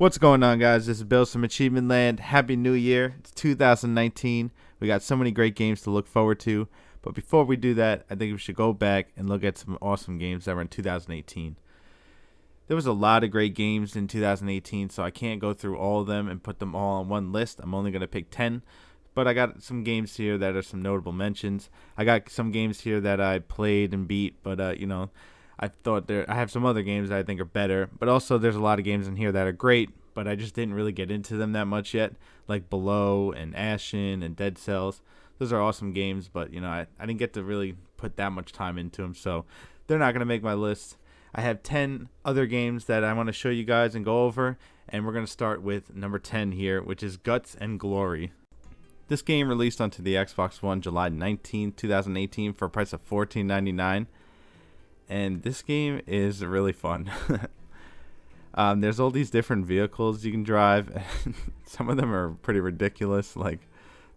What's going on, guys? This is Bill from AchievementLand. Happy New Year. It's 2019. We got so many great games to look forward to. But before we do that, I think we should go back and look at some awesome games that were in 2018. There was a lot of great games in 2018, so I can't go through all of them and put them all on one list. I'm only going to pick 10. But I got some games here that are some notable mentions. I got some games here that I played and beat, but I have some other games that I think are better, but also there's a lot of games in here that are great, but I just didn't really get into them that much yet, like Below and Ashen and Dead Cells. Those are awesome games, but I didn't get to really put that much time into them, so they're not going to make my list. I have 10 other games that I want to show you guys and go over, and we're going to start with number 10 here, which is Guts and Glory. This game released onto the Xbox One July 19, 2018 for a price of $14.99. And this game is really fun. There's all these different vehicles you can drive. Some of them are pretty ridiculous. Like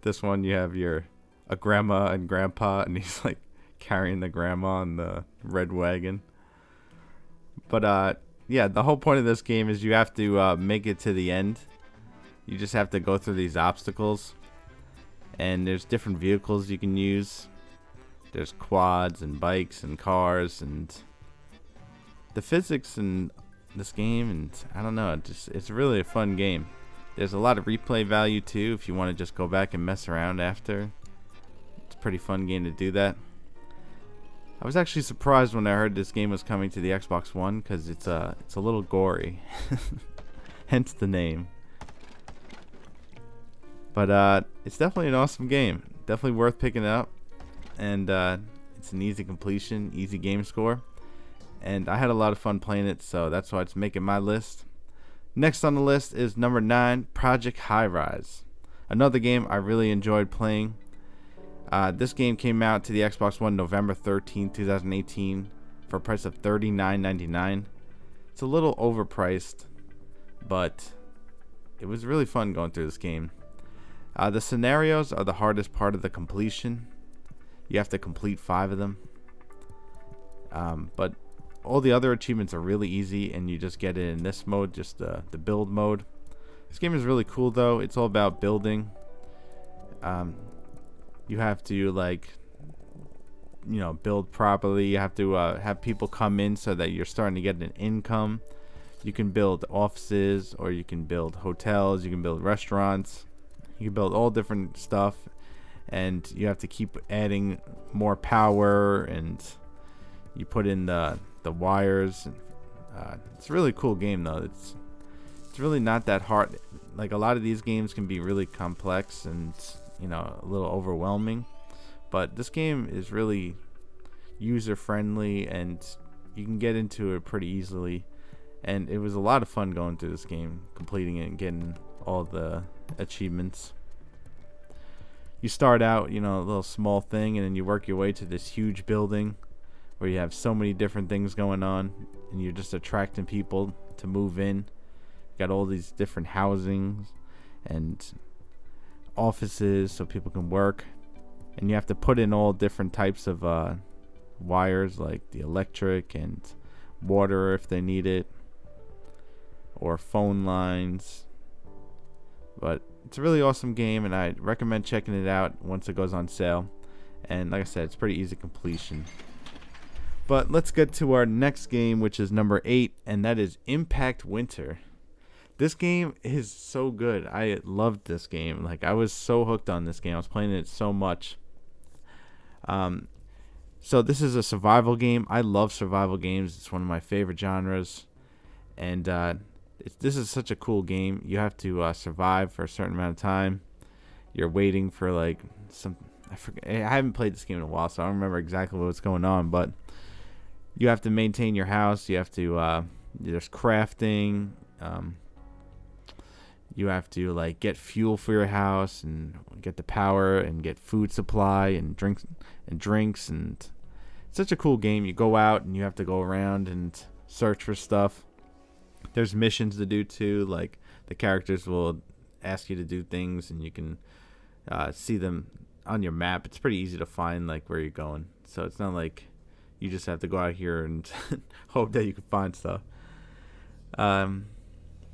this one, you have a grandma and grandpa, and he's like carrying the grandma on the red wagon. But yeah, the whole point of this game is you have to make it to the end. You just have to go through these obstacles. And there's different vehicles you can use. There's quads and bikes and cars, and the physics in this game, and I don't know, it's really a fun game. There's a lot of replay value too if you want to just go back and mess around after. It's a pretty fun game to do that. I was actually surprised when I heard this game was coming to the Xbox One because it's a little gory, hence the name. But it's definitely an awesome game. Definitely worth picking up. And it's an easy completion, easy game score. And I had a lot of fun playing it, so that's why it's making my list. Next on the list is number 9, Project Highrise. Another game I really enjoyed playing. This game came out to the Xbox One November 13, 2018 for a price of $39.99. It's a little overpriced, but it was really fun going through this game. The scenarios are the hardest part of the completion. You have to complete 5 of them. But all the other achievements are really easy, and you just get it in this mode, just the build mode. This game is really cool, though. It's all about building. You have to, build properly. You have to have people come in so that you're starting to get an income. You can build offices, or you can build hotels. You can build restaurants. You can build all different stuff. And you have to keep adding more power, and you put in the wires. It's a really cool game, though. It's really not that hard. Like a lot of these games can be really complex and a little overwhelming, but this game is really user friendly, and you can get into it pretty easily. And it was a lot of fun going through this game, completing it and getting all the achievements. You start out, a little small thing, and then you work your way to this huge building where you have so many different things going on, and you're just attracting people to move in. You got all these different housings and offices so people can work, and you have to put in all different types of wires, like the electric and water if they need it, or phone lines. But it's a really awesome game, and I recommend checking it out once it goes on sale. And like I said, it's pretty easy completion. But let's get to our next game, which is number 8, and that is Impact Winter. This game is so good. I loved this game. Like, I was so hooked on this game. I was playing it so much. So this is a survival game. I love survival games. It's one of my favorite genres. And this is such a cool game. You have to survive for a certain amount of time. You're waiting for I haven't played this game in a while, so I don't remember exactly what's going on. But you have to maintain your house. You have to there's crafting. You have to get fuel for your house and get the power and get food supply and drinks. And it's such a cool game. You go out and you have to go around and search for stuff. There's missions to do too, like the characters will ask you to do things, and you can see them on your map. It's pretty easy to find where you're going, so it's not like you just have to go out here and hope that you can find stuff.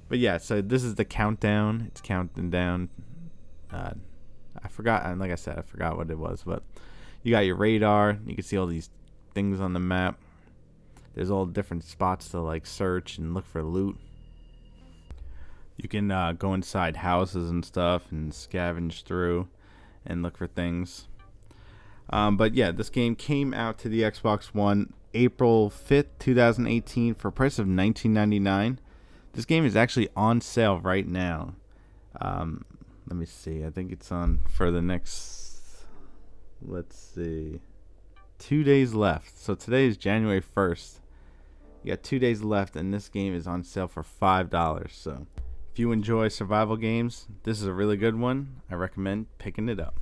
But yeah, so this is the countdown. It's counting down. I forgot, and like I said, I forgot what it was, but you got your radar. You can see all these things on the map. There's all different spots to like search and look for loot. You can go inside houses and stuff and scavenge through and look for things. But yeah, this game came out to the Xbox One April 5th, 2018 for a price of $19.99. This game is actually on sale right now. Let me see. I think it's on for the next, let's see, 2 days left. So today is January 1st. You got 2 days left, and this game is on sale for $5. So if you enjoy survival games, this is a really good one. I recommend picking it up.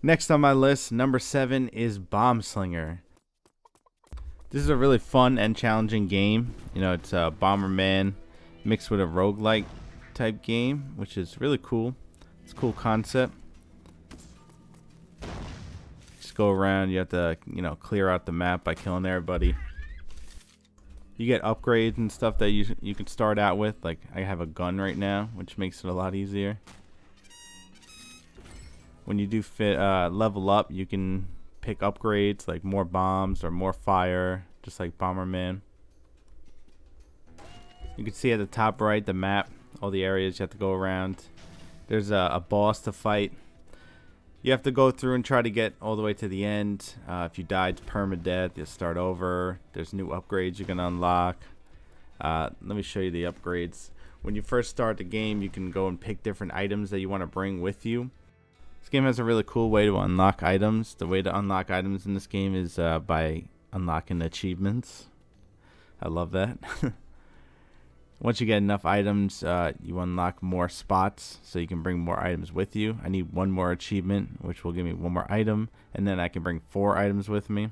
Next on my list, number 7 is Bombslinger. This is a really fun and challenging game. You know, it's a Bomberman mixed with a roguelike type game, which is really cool. It's a cool concept. Just go around. You have to, you know, clear out the map by killing everybody. You get upgrades and stuff that you can start out with. Like I have a gun right now, which makes it a lot easier. When you do level up, you can pick upgrades like more bombs or more fire, just like Bomberman. You can see at the top right the map, all the areas you have to go around. There's a boss to fight. You have to go through and try to get all the way to the end. If you die, it's permadeath. You start over. There's new upgrades you can unlock. Let me show you the upgrades. When you first start the game, you can go and pick different items that you want to bring with you. This game has a really cool way to unlock items. The way to unlock items in this game is by unlocking achievements. I love that. Once you get enough items, you unlock more spots, so you can bring more items with you. I need one more achievement, which will give me one more item, and then I can bring 4 items with me.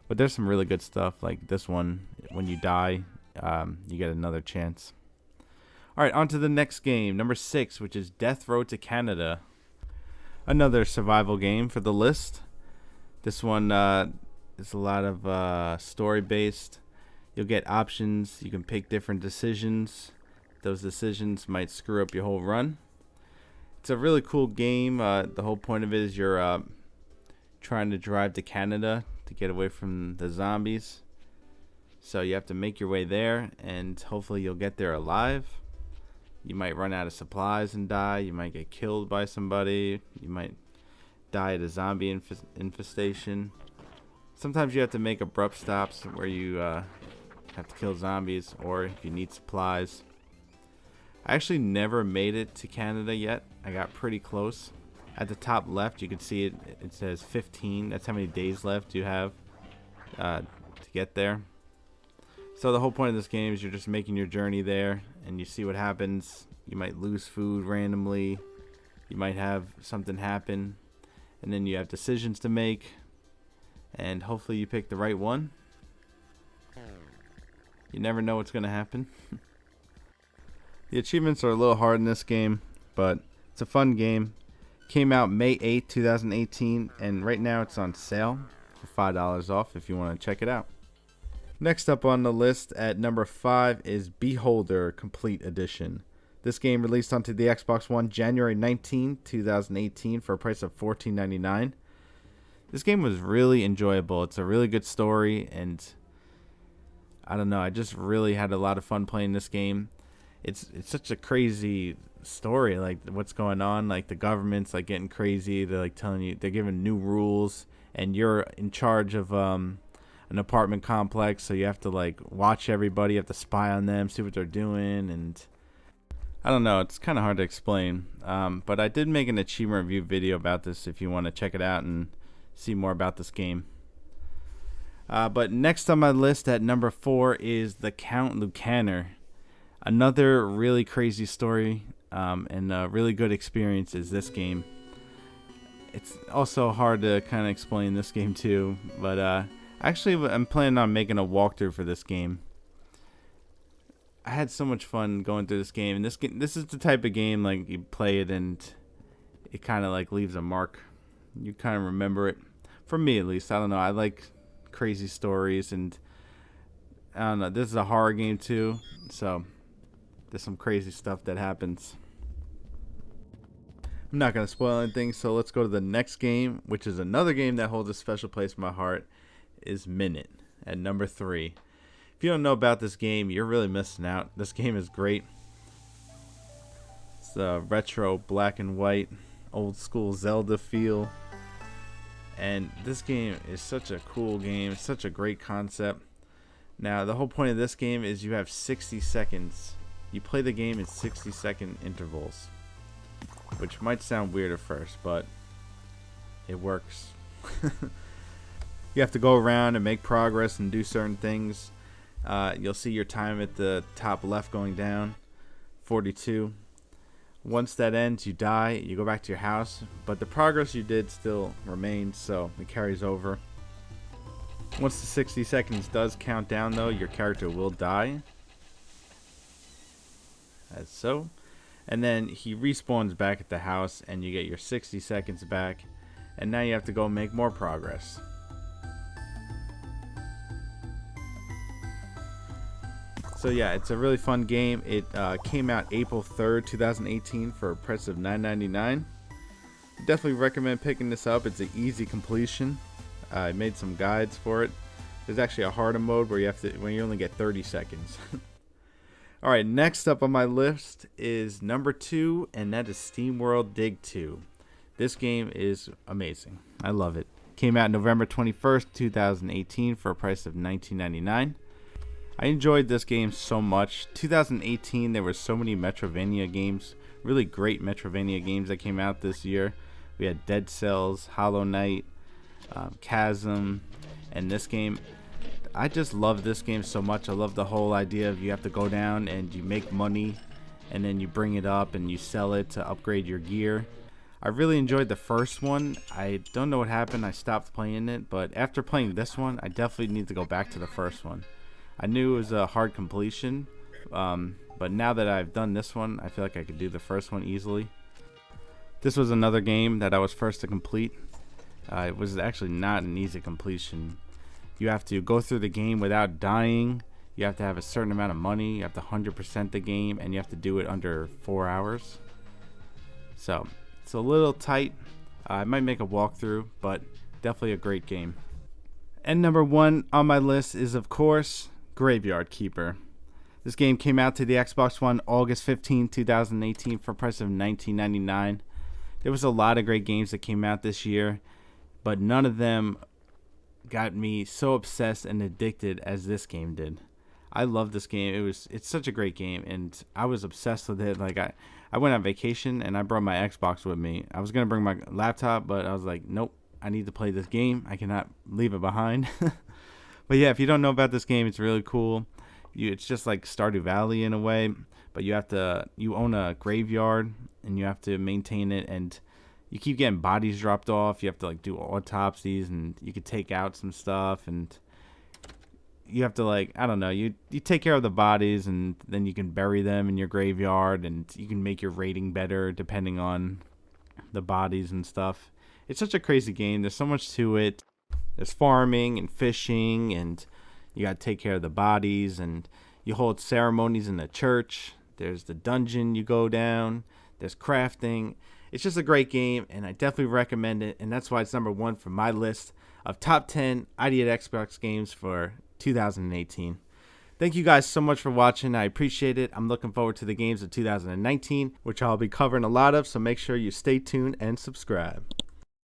But there's some really good stuff, like this one. When you die, you get another chance. Alright, on to the next game, number 6, which is Death Road to Canada. Another survival game for the list. This one is a lot of story-based. You'll get options. You can pick different decisions. Those decisions might screw up your whole run. It's a really cool game. The whole point of it is you're trying to drive to Canada to get away from the zombies. So you have to make your way there, and hopefully you'll get there alive. You might run out of supplies and die. You might get killed by somebody. You might die at a zombie infestation. Sometimes you have to make abrupt stops where you have to kill zombies, or if you need supplies. I actually never made it to Canada yet. I got pretty close. At the top left, you can see it says 15. That's how many days left you have to get there. So the whole point of this game is you're just making your journey there, and you see what happens. You might lose food randomly. You might have something happen, and then you have decisions to make, and hopefully you pick the right one. You never know what's going to happen. The achievements are a little hard in this game, but it's a fun game. Came out May 8th, 2018, and right now it's on sale for $5 off if you want to check it out. Next up on the list at number 5 is Beholder Complete Edition. This game released onto the Xbox One January 19, 2018 for a price of $14.99. This game was really enjoyable. It's a really good story, and I don't know, I just really had a lot of fun playing this game. It's such a crazy story, like what's going on. Like the government's like getting crazy. They're like telling you, they're giving new rules, and you're in charge of an apartment complex, so you have to like watch everybody. You have to spy on them, see what they're doing, and I don't know, it's kind of hard to explain. But I did make an achievement review video about this if you want to check it out and see more about this game. But next on my list at number 4 is the Count Lucanor. Another really crazy story and a really good experience is this game. It's also hard to kind of explain this game too, but actually I'm planning on making a walkthrough for this game. I had so much fun going through this game, and this is the type of game like you play it and it kind of like leaves a mark. You kind of remember it. For me at least, I don't know. I like crazy stories, and I don't know. This is a horror game too, so There's some crazy stuff that happens. I'm not going to spoil anything, so let's go to the next game, which is another game that holds a special place in my heart, is Minit at number 3. If you don't know about this game, you're really missing out. This game is great. It's a retro black and white, old school Zelda feel. And this game is such a cool game. It's such a great concept. Now, the whole point of this game is you have 60 seconds. You play the game in 60-second intervals, which might sound weird at first, but it works. You have to go around and make progress and do certain things. You'll see your time at the top left going down, 42. Once that ends, you die. You go back to your house, but the progress you did still remains, so it carries over. Once the 60 seconds does count down, though, your character will die. As so. And then he respawns back at the house, and you get your 60 seconds back. And now you have to go make more progress. So yeah, it's a really fun game. It came out April 3rd, 2018 for a price of $9.99. Definitely recommend picking this up. It's an easy completion. I made some guides for it. There's actually a harder mode where you only get 30 seconds. All right, next up on my list is number 2, and that is SteamWorld Dig 2. This game is amazing. I love it. Came out November 21st, 2018 for a price of $19.99. I enjoyed this game so much. 2018, there were so many Metrovania games, really great Metrovania games that came out this year. We had Dead Cells, Hollow Knight, Chasm, and this game. I just love this game so much. I love the whole idea of you have to go down and you make money, and then you bring it up and you sell it to upgrade your gear. I really enjoyed the first one. I don't know what happened. I stopped playing it, but after playing this one, I definitely need to go back to the first one. I knew it was a hard completion, but now that I've done this one, I feel like I could do the first one easily. This was another game that I was first to complete. It was actually not an easy completion. You have to go through the game without dying. You have to have a certain amount of money. You have to 100% the game, and you have to do it under 4 hours. So it's a little tight. I might make a walkthrough, but definitely a great game. And number 1 on my list is, of course, Graveyard Keeper. This game came out to the Xbox One August 15, 2018 for a price of $19.99. There was a lot of great games that came out this year, but none of them got me so obsessed and addicted as this game did. I love this game. It's such a great game, and I was obsessed with it. Like I went on vacation and I brought my Xbox with me. I was gonna bring my laptop, but I was like, nope, I need to play this game. I cannot leave it behind. But yeah, if you don't know about this game, it's really cool. It's just like Stardew Valley in a way, but you own a graveyard and you have to maintain it, and you keep getting bodies dropped off. You have to like do autopsies, and you could take out some stuff, and you have to like, I don't know, you take care of the bodies, and then you can bury them in your graveyard, and you can make your rating better depending on the bodies and stuff. It's such a crazy game. There's so much to it. There's farming and fishing, and you got to take care of the bodies, and you hold ceremonies in the church. There's the dungeon you go down. There's crafting. It's just a great game, and I definitely recommend it, and that's why it's number 1 for my list of top 10 ID at Xbox games for 2018. Thank you guys so much for watching. I appreciate it. I'm looking forward to the games of 2019, which I'll be covering a lot of, so make sure you stay tuned and subscribe.